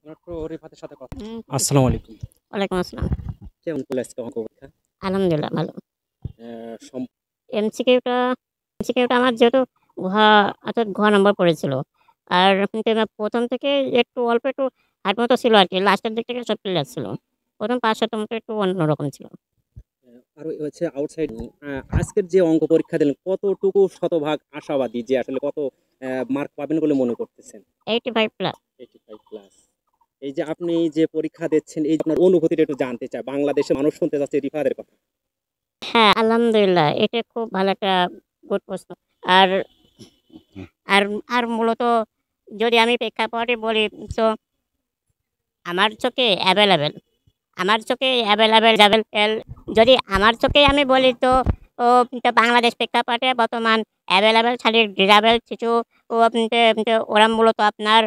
আমরা একটু রিফাতের সাথে কথা হুম, আসসালামু আলাইকুম। ওয়ালাইকুম আসসালাম। কেমন চলে আজকে অঙ্ক পরীক্ষা? আলহামদুলিল্লাহ ভালো। সম এমসিকিউটা এমসিকিউটা আমার যেহেতু ঘ অর্থাৎ ঘ নম্বর পড়েছিল। আর কিন্তু আমার ১ম থেকে একটু অল্প একটু হার্ড মতো ছিল আরকি। লাস্টের দিক থেকে সব ক্লিয়ার ছিল। ১ম ৫-৭ টা মতো একটু অন্যরকম ছিল। আরো হচ্ছে আউটসাইড আজকের যে অঙ্ক পরীক্ষা দিলেন কতটুকু শতভাগ আশাবাদী যে আসলে কত মার্ক পাবেন বলে মনে করতেছেন? 85 প্লাস। 85 প্লাস। এই যে আপনি যে পরীক্ষা দিচ্ছেন এই যে আপনার অনুভূতিটা একটু জানতে চাই। বাংলাদেশের মানুষ শুনতে চাচ্ছে রিফাতের কথা। হ্যাঁ, আলহামদুলিল্লাহ। এটা খুব ভালো একটা গুড প্রশ্ন। আর আর আর মূলত যদি আমি প্রেক্ষাপটে বলি তো আমার চোখে এভেইলেবল। আমার চোখে এভেইলেবল যদি আমার চোখে আমি বলি তো ও তো বাংলাদেশ প্রেক্ষাপটে বর্তমান এভেইলেবল শারীরিক ডিসেবল শিশু ও ওরা মূলত আপনার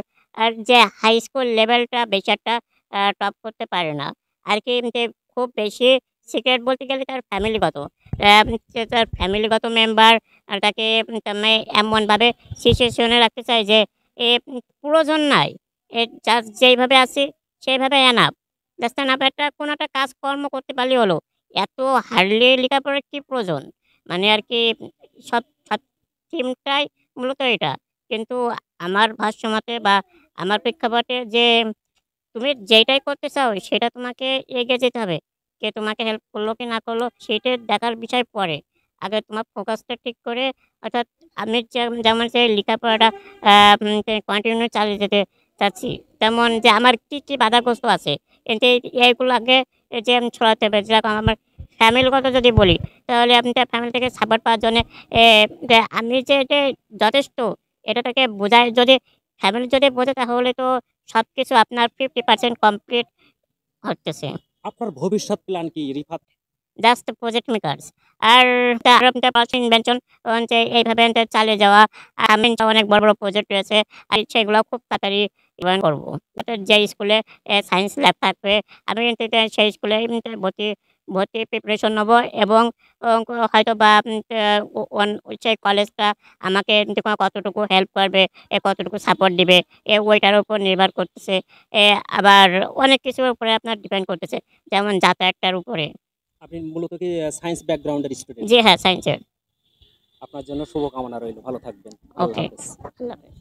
যে হাই স্কুল লেভেলটা বেশি একটা টপ করতে পারে না। আর কি খুব বেশি সিক্রেট বলতে গেলে তার ফ্যামিলিগত। তার ফ্যামিলিগত মেম্বার তাকে মানে এমনভাবে সিচুয়েশনে রাখতে চায় যে এ প্রয়োজন নাই। এ জাস্ট যেইভাবে আছে সেইভাবে এনাফ। জাস্ট এনাফ একটা কোনো একটা কাজকর্ম করতে পারলেই হলো। এত হার্ডলি লেখাপড়ার কি প্রয়োজন? মানে আরকি সব সব থিমটাই মূলত এটা। কিন্তু আমার ভাষ্যমতে বা আমার প্রেক্ষাপটে যে তুমি যেইটাই করতে চাও সেটা তোমাকে এগিয়ে যেতে হবে। কে তোমাকে হেল্প করলো কি না করলো সেইটা দেখার বিষয় পরে। আগে তোমার ফোকাসটা ঠিক করে অর্থাৎ আমি যেমন যে লেখাপড়াটা কন্টিনিউ চালিয়ে যেতে চাচ্ছি। তেমন যে আমার কি বাধাগ্রস্ত আছে কিন্তু এইগুলো আগে যে আমি ছড়াতে হবে। যেরকম আমার ফ্যামিলিগত যদি বলি তাহলে আপনি তার ফ্যামিলি থেকে সাপোর্ট পাওয়ার জন্যে যে আমি যে যথেষ্ট এটা তাকে বোঝায় যদি ফ্যামিলি যদি বোঝে তাহলে তো সবকিছু আপনার 50% কমপ্লিট হতেছে। আপনার ভবিষ্যৎ প্ল্যান কি রিফাত? Just project makers. আর আরো পারছেন ইনভেনশন যে এইভাবে চালিয়ে যাওয়া। আমি অনেক বড় প্রজেক্ট রয়েছে। আর সেগুলো খুব তাড়াতাড়ি করব। যে স্কুলে সায়েন্স ল্যাব থাকবে আমি কিন্তু সেই স্কুলে ভর্তি ভর্তি প্রিপারেশন নেব এবং হয়তোবা সেই কলেজটা আমাকে কতটুকু হেল্প করবে, কতটুকু সাপোর্ট দিবে ওইটার উপর নির্ভর করতেছে। এ আবার অনেক কিছুর উপরে আপনার ডিপেন্ড করতেছে। যেমন যাতায়াতটার উপরে। আপনি মূলত কি সায়েন্স ব্যাকগ্রাউন্ডের স্টুডেন্ট? জি হ্যাঁ, সায়েন্সের। আপনার জন্য শুভকামনা রইল। ভালো থাকবেন। আল্লাহ ওকে। হাফেজ। আল্লাহ হাফেজ।